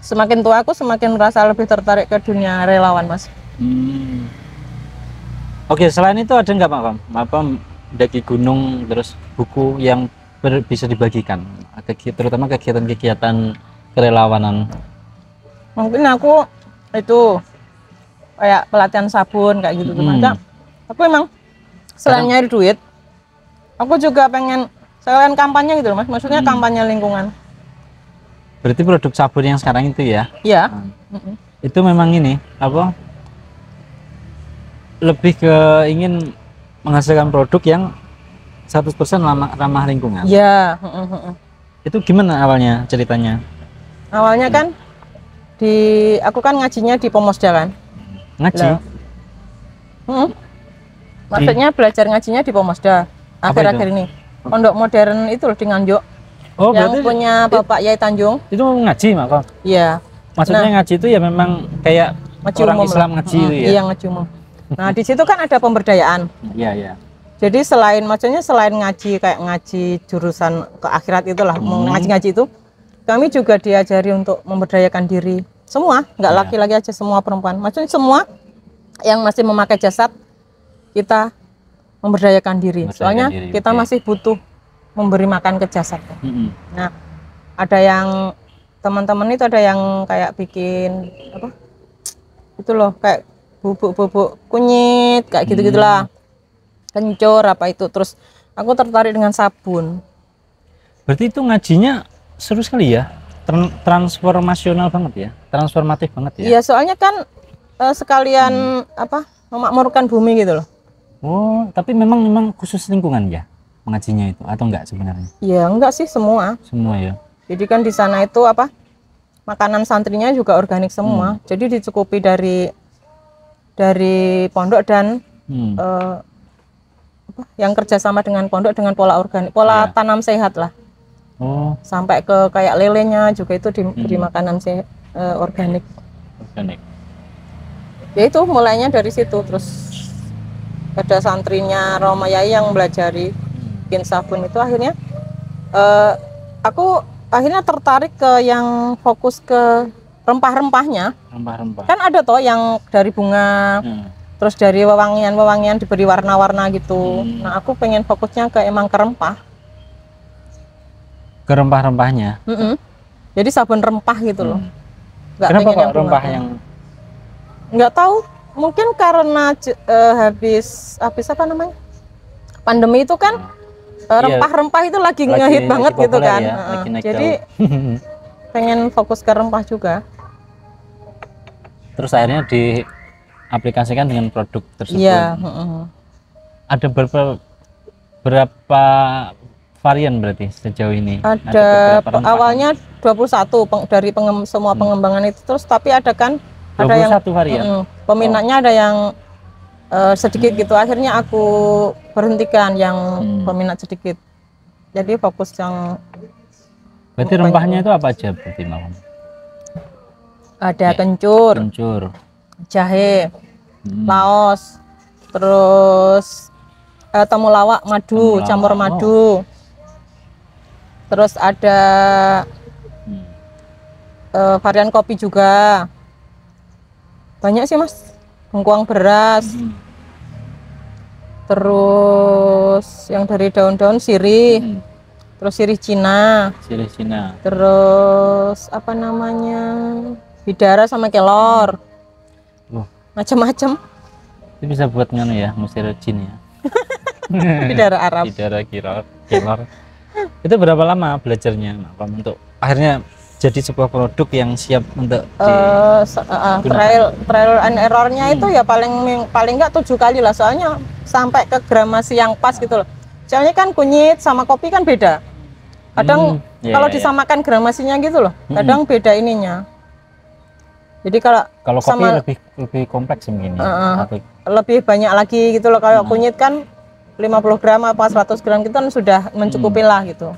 semakin tua aku semakin merasa lebih tertarik ke dunia relawan, Mas. Oke, selain itu ada nggak Pak, apa mendaki gunung terus buku yang bisa dibagikan, terutama kegiatan-kegiatan kerelawanan? Mungkin aku itu kayak pelatihan sabun kayak gitu macam. Aku emang selain nyari duit, aku juga pengen sekalian kampanye gitu loh, Mas. Maksudnya kampanye lingkungan. Berarti produk sabun yang sekarang itu ya? Iya. Itu memang ini apa? Lebih ke ingin menghasilkan produk yang 100% ramah lingkungan. Iya. Itu gimana awalnya ceritanya? Awalnya kan aku kan ngajinya di Pomosda kan. Ngaji? Maksudnya belajar ngajinya di Pomosda akhir-akhir ini. Pondok modern itu loh di Nganjuk. Oh, yang berarti punya Bapak Yai Tanjung. Itu ngaji, Mak? Iya. Maksudnya ngaji itu ya memang kayak ngaji orang umum Islam ngaji itu ya? Iya, ngaji umum. Nah, di situ kan ada pemberdayaan. Iya, iya. Jadi maksudnya selain ngaji kayak ngaji jurusan ke akhirat itulah, ngaji-ngaji itu, kami juga diajari untuk memberdayakan diri. Semua, nggak laki-laki aja, semua perempuan. Maksudnya semua yang masih memakai jasad, kita memberdayakan diri. Soalnya kita masih butuh memberi makan ke jasad. Nah, ada yang teman-teman itu ada yang kayak bikin apa? Itu loh, kayak bubuk-bubuk kunyit, kayak gitu-gitulah. Kencur apa itu. Terus aku tertarik dengan sabun. Berarti itu ngajinya seru sekali ya? Transformasional banget ya? Transformatif banget ya? Iya, soalnya kan sekalian apa? Memakmurkan bumi gitu loh. Oh, tapi memang khusus lingkungan ya mengajinya itu atau enggak sebenarnya? Iya, enggak sih, semua. Semua ya. Jadi kan di sana itu apa? Makanan santrinya juga organik semua. Jadi dicukupi dari pondok dan yang kerjasama dengan pondok dengan pola organik, pola tanam sehat lah. Oh. Sampai ke kayak lelenya juga itu diberi makanan organik. Organik. Ya itu mulainya dari situ, terus ada santrinya Roma Yai yang belajari bikin sabun itu akhirnya aku akhirnya tertarik ke yang fokus ke rempah-rempahnya. Rempah-rempah. Kan ada toh yang dari bunga, terus dari wewangian diberi warna-warna gitu. Nah, aku pengen fokusnya ke emang ke rempah. Ke rempah-rempahnya. Jadi sabun rempah gitu loh. Kenapa kok rempah yang? Nggak tahu. Mungkin karena habis apa namanya? Pandemi itu kan rempah-rempah itu lagi ngehit banget gitu kan. Ya, jadi pengen fokus ke rempah juga. Terus akhirnya diaplikasikan dengan produk tersebut. Iya. Ada berapa varian berarti sejauh ini? Ada awalnya 21 dari semua pengembangan itu, terus tapi ada kan ada yang varian. Peminatnya ada yang sedikit gitu, akhirnya aku berhentikan yang peminat sedikit. Jadi fokus yang. Berarti rempahnya itu apa aja berarti, Mam? Ada kencur, jahe, laos, terus temulawak, madu, campur madu. Terus ada varian kopi juga. Banyak sih, Mas. Bengkuang beras. Terus yang dari daun-daun sirih. Terus sirih Cina. Terus apa namanya? Bidara sama kelor. Macam-macam. Itu bisa buat nganu ya, musir jin ya. Bidara Arab. Bidara kelor. Itu berapa lama belajarnya, Mak, untuk akhirnya jadi sebuah produk yang siap untuk trial and errornya itu ya paling nggak 7 kali lah, soalnya sampai ke gramasi yang pas gitu loh. Soalnya kan kunyit sama kopi kan beda. Kadang kalau disamakan gramasinya gitu loh, kadang beda ininya. Jadi kalau kopi lebih kompleks mungkin ya. Lebih banyak lagi gitu loh. Kalau kunyit kan 50 gram apa 100 gram kita kan sudah mencukupi lah gitu.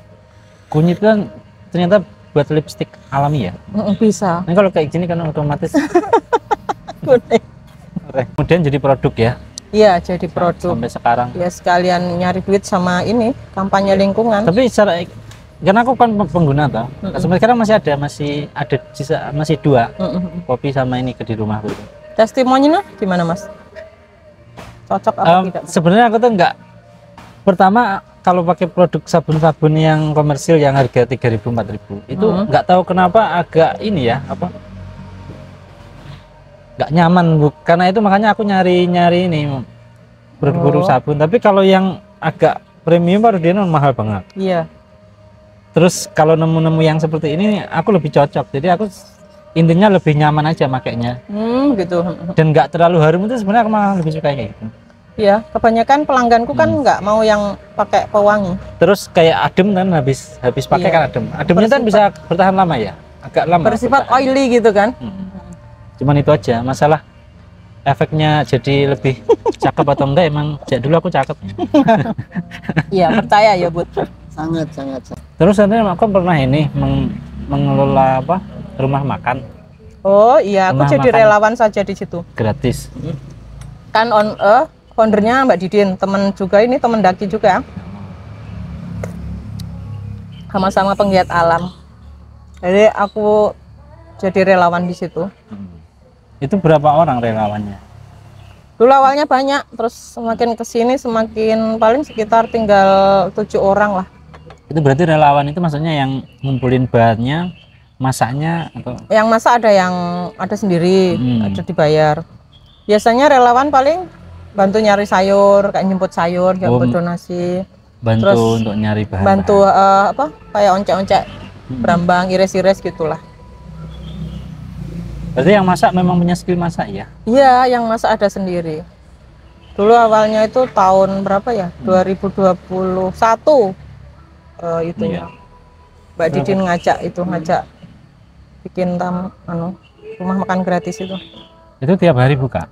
Kunyit kan ternyata buat lipstick alami ya? Bisa. Nah, kalau kayak gini kan otomatis kemudian jadi produk ya? Iya, jadi produk. Sampai sekarang. Ya sekalian nyari duit sama ini, kampanye lingkungan. Tapi secara karena aku kan pengguna toh. Sampai sekarang masih ada sisa, masih 2 kopi sama ini di rumahku. Testimoninya gimana Mas? Cocok apa tidak? Sebenarnya aku tuh enggak, pertama kalau pakai produk sabun-sabun yang komersil yang harga 3.000 4.000 itu nggak tahu kenapa agak ini ya apa, nggak nyaman Bu. Karena itu makanya aku nyari ini produk sabun. Tapi kalau yang agak premium baru dia mahal banget. Iya. Terus kalau nemu-nemu yang seperti ini aku lebih cocok. Jadi aku intinya lebih nyaman aja makainya. Gitu. Dan nggak terlalu harum, itu sebenarnya aku malah lebih suka kayak gitu. Iya, kebanyakan pelangganku kan nggak mau yang pakai pewangi. Terus kayak adem kan, habis pakai kan adem. Ademnya kan bisa bertahan lama ya, agak lama. Bersifat oily gitu kan. Cuman itu aja, masalah efeknya jadi lebih cakep atau enggak, emang sejak dulu aku cakep. Iya, percaya ya Bud. Sangat. Terus nanti aku pernah ini mengelola apa, rumah makan. Oh iya, aku Rumah jadi makan relawan saja di situ. Gratis. Kan foundernya Mbak Didin, temen juga ini, temen Daki juga. Sama-sama penggiat alam. Jadi aku jadi relawan di situ. Itu berapa orang relawannya? Dulu awalnya banyak, terus semakin kesini semakin paling sekitar tinggal 7 orang lah. Itu berarti relawan itu maksudnya yang ngumpulin bahannya, masaknya atau? Yang masak ada yang ada sendiri, ada dibayar. Biasanya relawan paling bantu nyari sayur, kayak nyemput sayur, nyemput donasi. Bantu Terus untuk nyari bahan. Bantu apa? Kayak oncek-oncek, berambang, iris-iris gitulah. Berarti yang masak memang punya skill masak ya? Iya, yang masak ada sendiri. Dulu awalnya itu tahun berapa ya? 2021 itunya. Mbak Didin ngajak bikin rumah makan gratis itu. Itu tiap hari buka?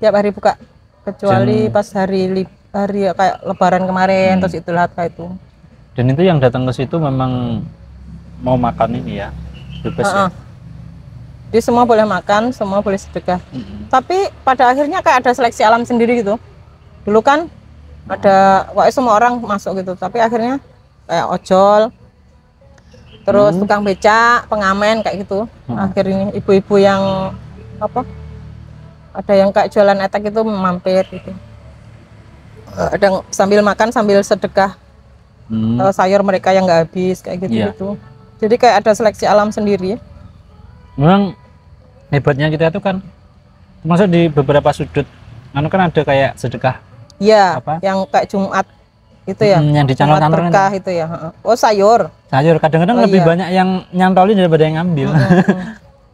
Tiap hari buka, kecuali pas hari kayak Lebaran kemarin, terus Idul Adha itu. Dan itu yang datang ke situ memang mau makan ini ya, bebas ya? Jadi semua boleh makan, semua boleh sedekah. Tapi pada akhirnya kayak ada seleksi alam sendiri gitu. Dulu kan ada, semua orang masuk gitu. Tapi akhirnya kayak ojol, terus tukang becak, pengamen kayak gitu. Akhirnya ibu-ibu yang apa? Ada yang kayak jualan etek itu mampir gitu. Ada yang sambil makan sambil sedekah sayur mereka yang nggak habis kayak gitu. Jadi kayak ada seleksi alam sendiri. Memang hebatnya kita itu kan, termasuk di beberapa sudut, kan ada kayak sedekah. Iya, yang kayak Jumat itu ya. Yang dicantol-cantol berkah itu ya. Oh sayur. Sayur kadang-kadang lebih banyak yang nyantolin daripada yang ngambil.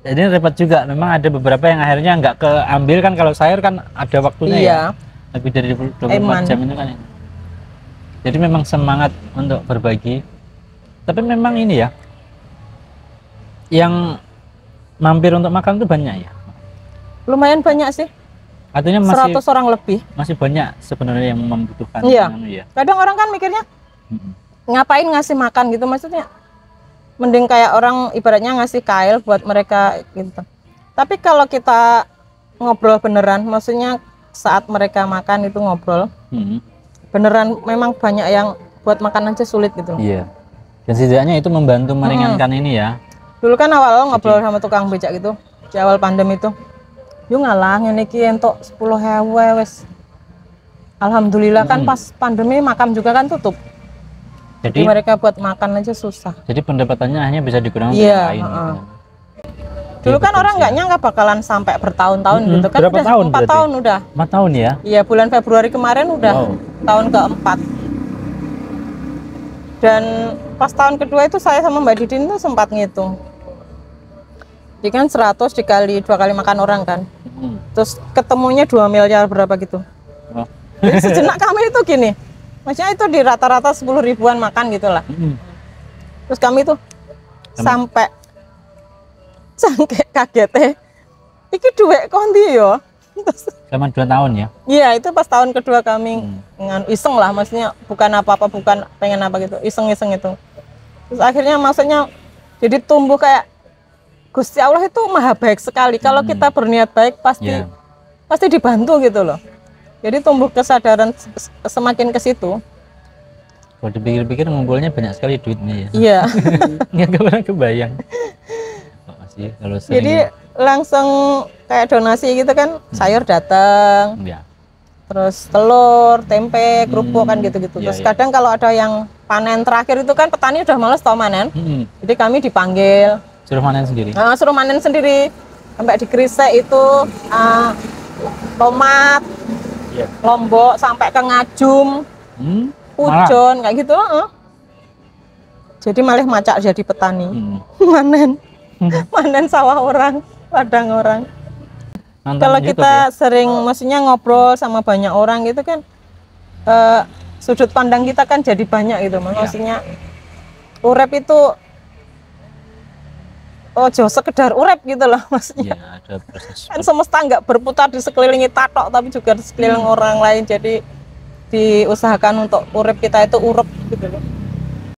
Jadi repot juga. Memang ada beberapa yang akhirnya nggak keambil kan, kalau sayur kan ada waktunya ya. Lebih dari 24 jam itu kan. Jadi memang semangat untuk berbagi. Tapi memang ini ya, yang mampir untuk makan itu banyak ya? Lumayan banyak sih. Artinya masih 100 orang lebih. Masih banyak sebenarnya yang membutuhkan. Iya. Ya. Kadang orang kan mikirnya ngapain ngasih makan gitu, maksudnya mending kayak orang ibaratnya ngasih kail buat mereka gitu. Tapi kalau kita ngobrol beneran, maksudnya saat mereka makan itu ngobrol, beneran memang banyak yang buat makan aja sulit gitu. Iya. Dan setidaknya itu membantu meringankan ini ya. Dulu kan awal ngobrol sama tukang becak gitu, di awal pandemi itu, yuk ngalah ngene iki entuk 10.000 wes. Alhamdulillah kan pas pandemi makam juga kan tutup. Jadi mereka buat makan aja susah. Jadi pendapatannya hanya bisa digunakan untuk yang lain. Gitu. Dulu kan orang nggak nyangka bakalan sampai bertahun-tahun gitu kan. Berapa tahun? 4 tahun udah. 4 tahun ya? Iya, bulan Februari kemarin udah tahun keempat. Dan pas tahun kedua itu saya sama Mbak Didin tuh sempat ngitung. Jadi kan 100 dikali 2 kali makan orang kan. Terus ketemunya 2 miliar berapa gitu. Jadi sejenak kami itu gini. Maksudnya itu di rata-rata 10 ribuan makan gitulah. Terus kami tuh sampai kaget iki duit kondi yo. Selama 2 tahun ya? Iya, itu pas tahun kedua kami iseng lah, maksudnya bukan apa-apa, bukan pengen apa gitu, iseng-iseng itu. Terus akhirnya maksudnya jadi tumbuh kayak Gusti Allah itu maha baik sekali. Kalau kita berniat baik pasti dibantu gitu loh. Jadi tumbuh kesadaran semakin ke situ. Kalau dipikir-pikir ngumpulnya banyak sekali duitnya ya. Iya. Nggak pernah kebayang. Masih kalau sering. Jadi langsung kayak donasi gitu kan, sayur datang. Ya. Terus telur, tempe, kerupuk kan gitu-gitu. Iya, Terus iya. kadang kalau ada yang panen terakhir itu kan petani udah males tau manen. Jadi kami dipanggil. Suruh panen sendiri. Suruh manen sendiri. Sampai dikrisek itu tomat, lombok sampai ke ngajum, pujon kayak gitu. Jadi malah macak jadi petani. Manen. Manen sawah orang, ladang orang. Kalau kita sering maksudnya ngobrol sama banyak orang gitu kan, sudut pandang kita kan jadi banyak gitu. Maksudnya urep itu sekedar urep gitu loh maksudnya. Ya, ada proses. Kan semesta nggak berputar di sekelilingi tatok tapi juga di sekeliling orang lain. Jadi diusahakan untuk urep kita itu urep gitu loh.